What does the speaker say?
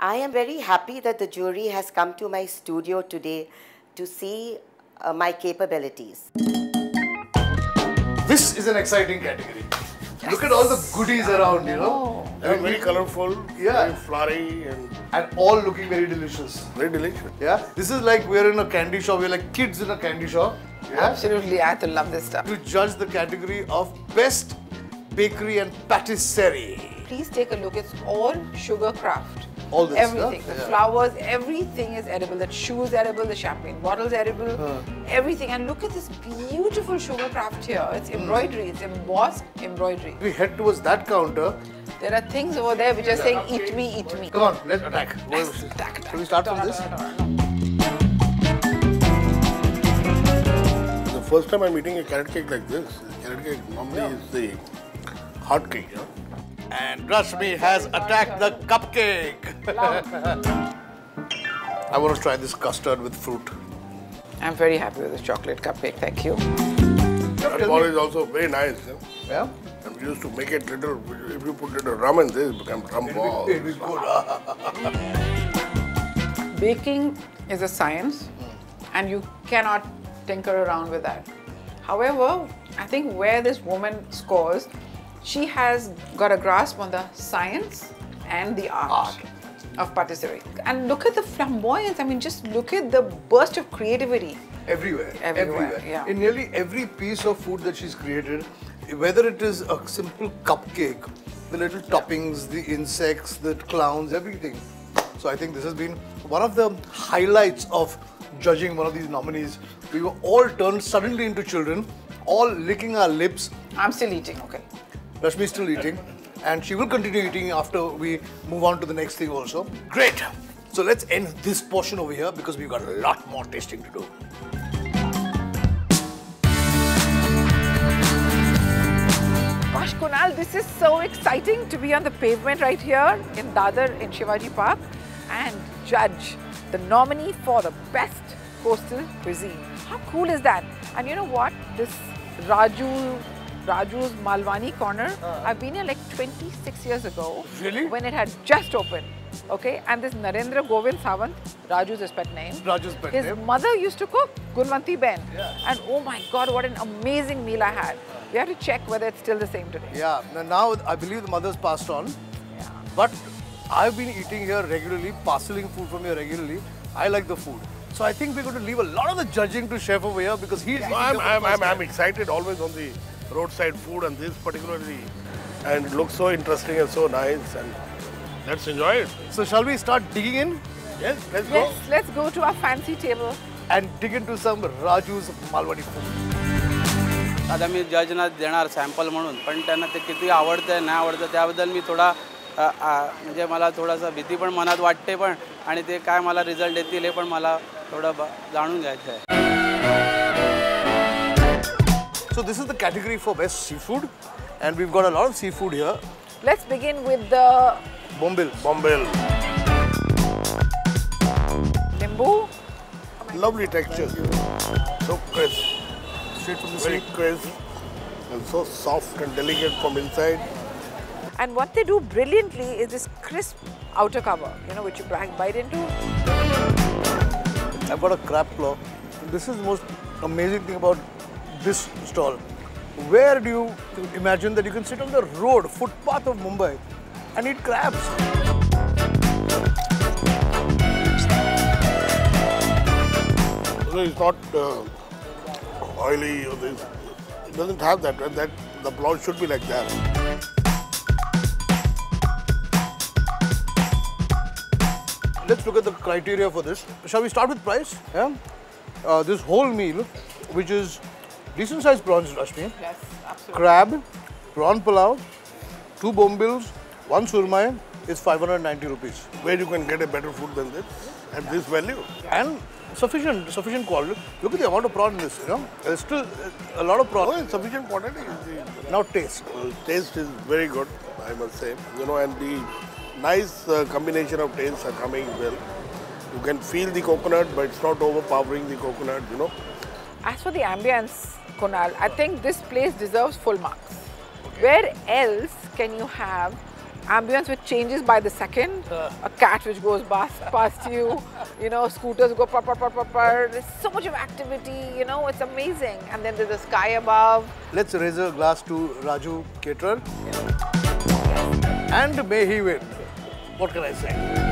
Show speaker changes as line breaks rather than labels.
I am very happy that the jury has come to my studio today to see my capabilities.
This is an exciting category. Yes. Look at all the goodies around, you know.
They're very colorful,
yeah,
very flowery,
and all looking very delicious.
Very delicious.
Yeah, this is like we're in a candy shop. We're like kids in a candy shop. Yeah?
Absolutely, I love this stuff.
To judge the category of best bakery and patisserie.
Please take a look. It's all sugar craft.
All this,
everything.
Huh?
The flowers, everything is edible. That shoe is edible. The champagne bottle is edible. Everything. And look at this beautiful sugar craft here. It's embroidery. It's embossed embroidery.
We head towards that counter.
There are things over there which are saying, eat me, eat me.
Come on, let's attack.
Let's attack.
Shall we start from this?
The first time I'm eating a carrot cake like this, carrot cake normally is the hot cake, you know.
And Rashmi has attacked the cupcake. I want to try this custard with fruit.
I'm very happy with this chocolate cupcake. Thank you.
That ball is also very nice. You know?
Yeah?
And we used to make it little, if you put little rum in this, it becomes rum ball.
It'll be good.
Baking is a science and you cannot tinker around with that. However, I think where this woman scores, she has got a grasp on the science and the art of patisserie. And look at the flamboyance. I mean, just look at the burst of creativity.
Everywhere.
Yeah.
In nearly every piece of food that she's created, whether it is a simple cupcake, the little toppings, the insects, the clowns, everything. So I think this has been one of the highlights of judging one of these nominees. We were all turned suddenly into children, all licking our lips.
I'm still eating, okay.
Rashmi is still eating, and she will continue eating after we move on to the next thing also. Great! So let's end this portion over here because we've got a lot more tasting to do.
Gosh, Kunal, this is so exciting to be on the pavement right here in Dadar in Shivaji Park and judge the nominee for the best coastal cuisine. How cool is that? And you know what? This Raju's Malwani Corner, I've been here like 26 years ago.
Really?
When it had just opened. Okay, and this Narendra Govind Sawant, Raju's his pet name.
Raju's pet name.
His mother used to cook, Gunvanti Ben.
Yeah.
And oh my God, what an amazing meal I had. We have to check whether it's still the same today.
Yeah, now I believe the mother's passed on.
Yeah.
But I've been eating here regularly, parceling food from here regularly. I like the food. So I think we're going to leave a lot of the judging to chef over here because he's.
No, I'm excited always on the roadside food and this particularly. And it looks so interesting and so nice. And let's enjoy it.
So shall we start digging in?
Yes, let's go.
Yes, let's go to our fancy table.
And dig into some Raju's Malwani food.
आता मी जजना देणार sample म्हणून पण त्यांना ते किती आवडतं नाही आवडतं त्याबद्दल मी थोडा म्हणजे मला थोडासा भीती पण मनात वाटते पण आणि ते काय मला रिझल्ट देतील हे पण मला थोडं जाणून घ्यायचं आहे.
So this is the category for best seafood and we've got a lot of seafood here.
Let's begin with the
Bombil.
Bombil.
Nimbu.
Lovely texture. So crisp.
Straight from the
Very
sea.
crisp. And so soft and delicate from inside.
And what they do brilliantly is this crisp outer cover, you know, which you bite into.
I've got a crab claw. This is the most amazing thing about this stall. Where do you imagine that you can sit on the road, footpath of Mumbai and eat crabs?
So it's not oily or this. It doesn't have that. That the plow should be like that.
Let's look at the criteria for this. Shall we start with price? Yeah. This whole meal, which is decent sized prawns, Rashmi.
Yes, absolutely.
Crab, prawn pulao, 2 bombils, 1 surmai is 590 rupees.
Where you can get a better food than this at this value.
And sufficient quality. Look at the amount of prawn in this, you know. There's still a lot of prawn.
Oh, it's sufficient quantity.
Now taste.
Taste is very good, I must say. You know, and the nice combination of tastes are coming well. You can feel the coconut, but it's not overpowering the coconut, you know.
As for the ambience, Kunal, I think this place deserves full marks. Okay. Where else can you have ambience which changes by the second. A cat which goes past you, you know, scooters go par, par, par, par, par. There's so much of activity, you know, it's amazing. And then there's the sky above.
Let's raise a glass to Raju Caterer. And may he win. What can I say?